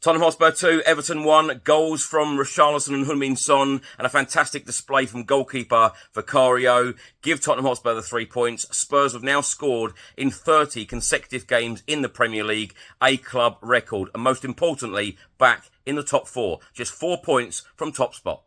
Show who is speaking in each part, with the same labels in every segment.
Speaker 1: Tottenham Hotspur 2, Everton 1, goals from Richarlison and Heung-min Son, and a fantastic display from goalkeeper Vicario give Tottenham Hotspur the 3 points. Spurs have now scored in 30 consecutive games in the Premier League, a club record, and most importantly, back in the top 4, just 4 points from top spot.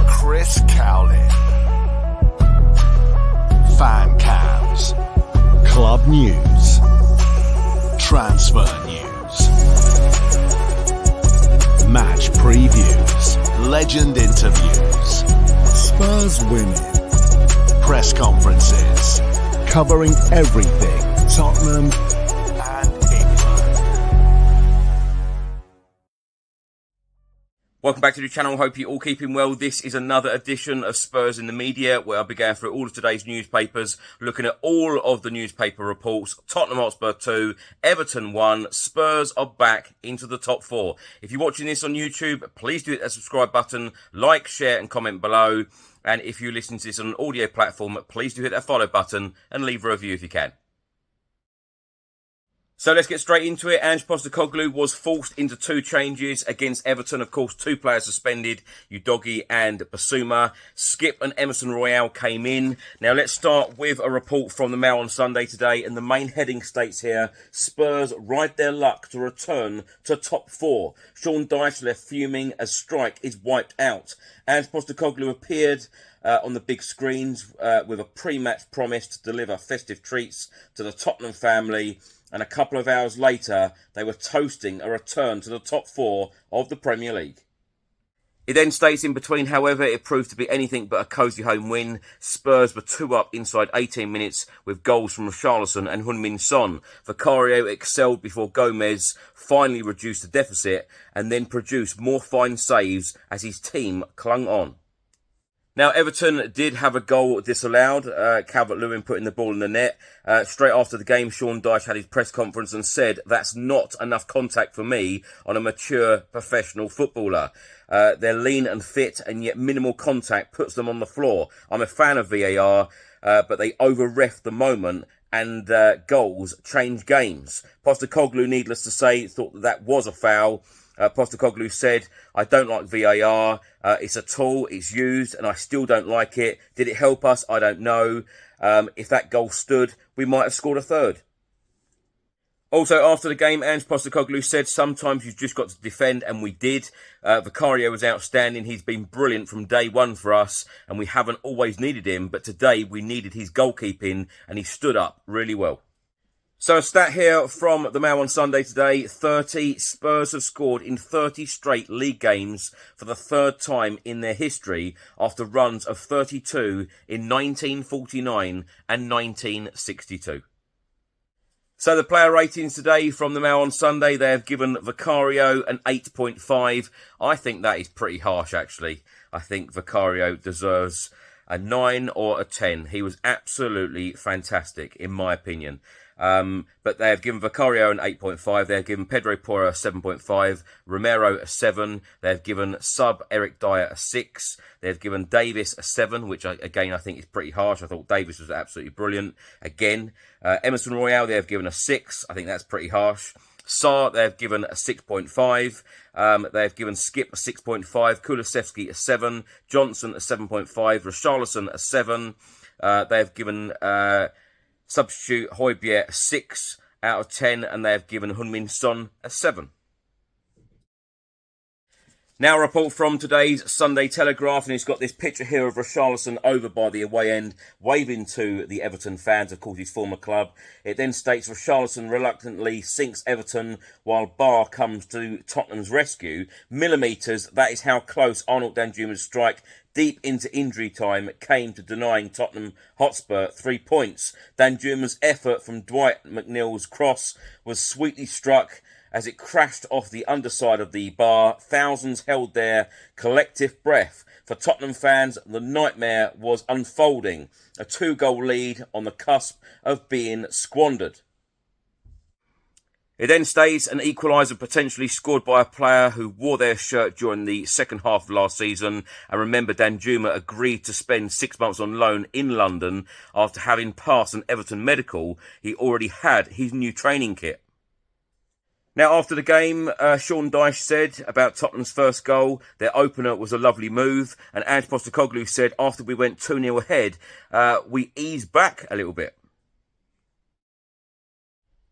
Speaker 2: Chris Cowlin. Fan cams. Club news. Transfer news. Match previews. Legend interviews. Spurs winning. Press conferences. Covering everything Tottenham and England.
Speaker 1: Welcome back to the channel. Hope you're all keeping well. This is another edition of Spurs in the Media, where I'll be going through all of today's newspapers, looking at all of the newspaper reports. Tottenham Hotspur 2, Everton 1, Spurs are back into the top 4. If you're watching this on YouTube, please do hit that subscribe button, like, share and comment below. And if you listen to this on an audio platform, please do hit that follow button and leave a review if you can. So let's get straight into it. Ange Postecoglou was forced into 2 changes against Everton. Of course, 2 players suspended, Udogie and Basuma. Skip and Emerson Royal came in. Now let's start with a report from the Mail on Sunday today. And the main heading states here, Spurs ride their luck to return to top 4. Sean Dyche left fuming as strike is wiped out. Ange Postecoglou appeared on the big screens with a pre-match promise to deliver festive treats to the Tottenham family. And a couple of hours later, they were toasting a return to the top 4 of the Premier League. It then states in between, however, it proved to be anything but a cosy home win. Spurs were 2 up inside 18 minutes with goals from Richarlison and Heung-min Son. Vicario excelled before Gomez finally reduced the deficit and then produced more fine saves as his team clung on. Now, Everton did have a goal disallowed, Calvert-Lewin putting the ball in the net. Straight after the game, Sean Dyche had his press conference and said, "That's not enough contact for me on a mature professional footballer. They're lean and fit, and yet minimal contact puts them on the floor. I'm a fan of VAR, but they over-ref the moment, and goals change games." Postecoglou, needless to say, thought that was a foul. Postecoglou said, "I don't like VAR. It's a tool, it's used, and I still don't like it. Did it help us? I don't know. If that goal stood, we might have scored a third." Also, after the game, Ange Postecoglou said, "Sometimes you've just got to defend," and we did. Vicario was outstanding. He's been brilliant from day one for us, and we haven't always needed him, but today we needed his goalkeeping, and he stood up really well. So a stat here from the Mail on Sunday today, 30 Spurs have scored in 30 straight league games for the 3rd time in their history after runs of 32 in 1949 and 1962. So the player ratings today from the Mail on Sunday, they have given Vicario an 8.5. I think that is pretty harsh, actually. I think Vicario deserves a 9 or a 10. He was absolutely fantastic, in my opinion. But they have given Vicario an 8.5. They have given Pedro Porro a 7.5. Romero a 7. They have given sub Eric Dyer a 6. They have given Davis a 7, which again I think is pretty harsh. I thought Davis was absolutely brilliant. Again, Emerson Royal they have given a 6. I think that's pretty harsh. Sarr, they have given a 6.5. They have given Skip a 6.5. Kulusevski a 7. Johnson a 7.5. Richarlison a 7. They have given substitute Højbjerg a 6 out of 10, and they have given Heung-min Son a 7. Now a report from today's Sunday Telegraph, and it's got this picture here of Richarlison over by the away end, waving to the Everton fans, of course his former club. It then states Richarlison reluctantly sinks Everton while Barr comes to Tottenham's rescue. Millimetres, that is how close Arnold Danjuma's strike deep into injury time came to denying Tottenham Hotspur 3 points. Danjuma's effort from Dwight McNeil's cross was sweetly struck as it crashed off the underside of the bar. Thousands held their collective breath. For Tottenham fans, the nightmare was unfolding. A 2-goal lead on the cusp of being squandered. It then states an equaliser potentially scored by a player who wore their shirt during the second half of last season. And remember, Danjuma agreed to spend 6 months on loan in London after having passed an Everton medical. He already had his new training kit. Now, after the game, Sean Dyche said about Tottenham's first goal, their opener was a lovely move. And Ange Postecoglou said after we went 2-0 ahead, we eased back a little bit.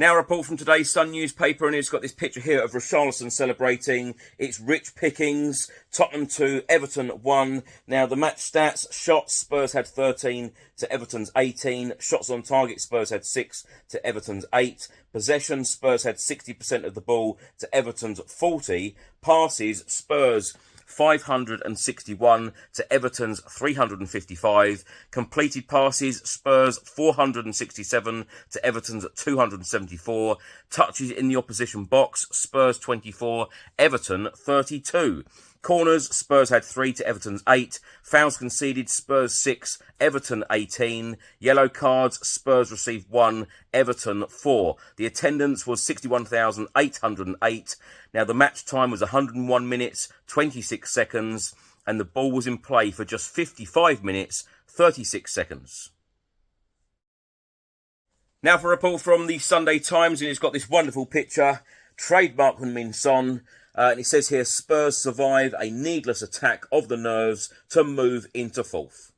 Speaker 1: Now a report from today's Sun newspaper, and it's got this picture here of Richarlison celebrating. It's rich pickings. Tottenham 2, Everton 1. Now the match stats: shots, Spurs had 13 to Everton's 18. Shots on target, Spurs had 6 to Everton's 8. Possession, Spurs had 60% of the ball to Everton's 40. Passes, Spurs 561 to Everton's 355. Completed passes, Spurs 467 to Everton's 274. Touches in the opposition box, Spurs 24, Everton 32. Corners, Spurs had 3 to Everton's 8. Fouls conceded, Spurs 6, Everton 18. Yellow cards, Spurs received 1, Everton 4. The attendance was 61,808. Now the match time was 101 minutes, 26 seconds, and the ball was in play for just 55 minutes, 36 seconds. Now for a report from the Sunday Times, and it's got this wonderful picture, trademark Heung-min Son. And it says here, Spurs survive a needless attack of the nerves to move into fourth.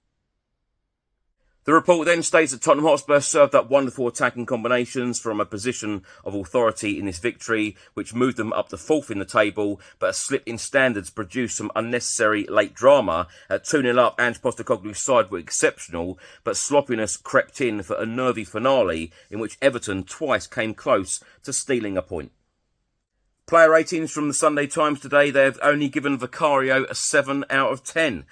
Speaker 1: The report then states that Tottenham Hotspur served up wonderful attacking combinations from a position of authority in this victory, which moved them up to fourth in the table, but a slip in standards produced some unnecessary late drama. At 2-0 up, Ange Postecoglou's side were exceptional, but sloppiness crept in for a nervy finale in which Everton twice came close to stealing a point. Player ratings from the Sunday Times today, they have only given Vicario a 7 out of 10.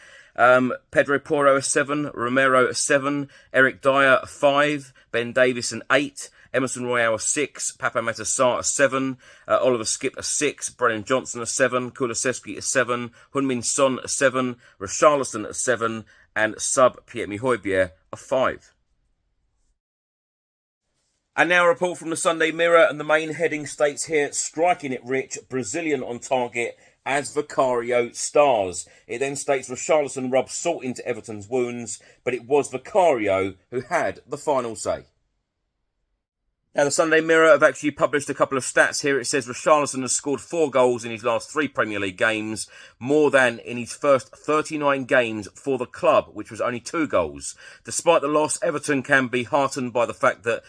Speaker 1: Pedro Porro a 7, Romero a 7, Eric Dyer a 5, Ben Davis an 8, Emerson Royale a 6, Papa Matar Sarr a 7, Oliver Skipp a 6, Brennan Johnson a 7, Kulusevski a 7, Heung-min Son a 7, Richarlison a 7, and sub Pierre-Emile Højbjerg a 5. And now a report from the Sunday Mirror, and the main heading states here, striking it rich, Brazilian on target as Vicario stars. It then states Richarlison rubbed salt into Everton's wounds, but it was Vicario who had the final say. Now, the Sunday Mirror have actually published a couple of stats here. It says Richarlison has scored 4 goals in his last 3 Premier League games, more than in his first 39 games for the club, which was only 2 goals. Despite the loss, Everton can be heartened by the fact that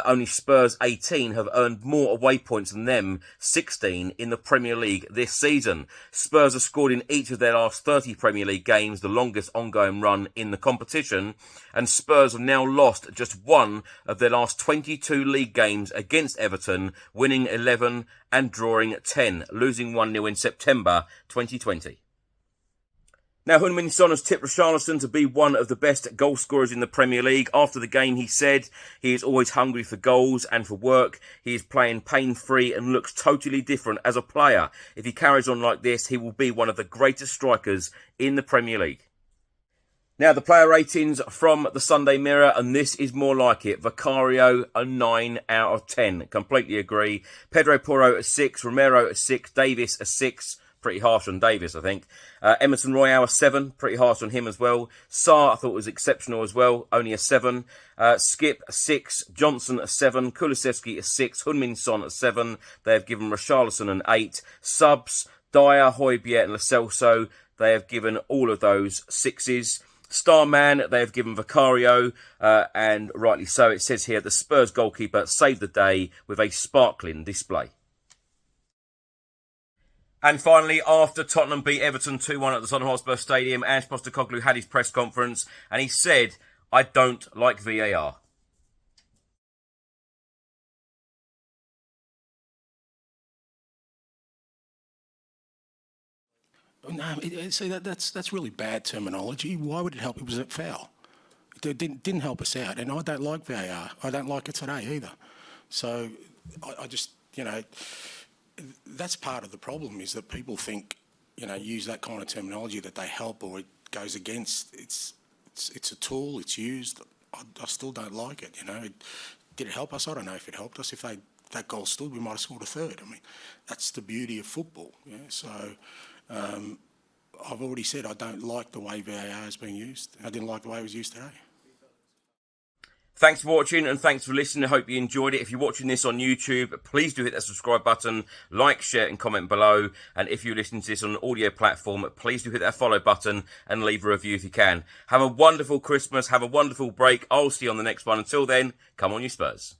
Speaker 1: only Spurs 18 have earned more away points than them 16 in the Premier League this season. Spurs have scored in each of their last 30 Premier League games, the longest ongoing run in the competition, and Spurs have now lost just 1 of their last 22 league games against Everton, winning 11 and drawing 10, losing 1-0 in September 2020. Now, Heung-min Son has tipped Richarlison to be one of the best goal scorers in the Premier League. After the game, he said he is always hungry for goals and for work. He is playing pain-free and looks totally different as a player. If he carries on like this, he will be one of the greatest strikers in the Premier League. Now, the player ratings from the Sunday Mirror, and this is more like it. Vicario, a 9 out of 10. Completely agree. Pedro Porro, a 6. Romero, a 6. Davis, a 6. Pretty harsh on Davis, I think. Emerson Royale, a 7. Pretty harsh on him as well. Sarr, I thought was exceptional as well. Only a 7. Skipp, a 6. Johnson, a 7. Kulusevski, a 6. Heung-min Son, a 7. They have given Richarlison an 8. Subs, Dyer, Højbjerg and Lo Celso, they have given all of those 6s. Starman, they have given Vicario, and rightly so. It says here, the Spurs goalkeeper saved the day with a sparkling display. And finally, after Tottenham beat Everton 2-1 at the Tottenham Hotspur Stadium, Ange Postecoglou had his press conference and he said, "I don't like VAR."
Speaker 3: No, see, that's really bad terminology. Why would it help? It was a foul. It didn't help us out, and I don't like VAR. I don't like it today either. So I just, that's part of the problem, is that people think, use that kind of terminology that they help or it goes against. It's a tool. It's used. I still don't like it. Did it help us? I don't know if it helped us. If that goal stood, we might have scored a third. I mean, that's the beauty of football. Yeah? So I've already said I don't like the way VAR is being used. I didn't like the way it was used today.
Speaker 1: Thanks for watching and thanks for listening. I hope you enjoyed it. If you're watching this on YouTube, please do hit that subscribe button, like, share and comment below. And if you're listening to this on an audio platform, please do hit that follow button and leave a review if you can. Have a wonderful Christmas. Have a wonderful break. I'll see you on the next one. Until then, come on you Spurs.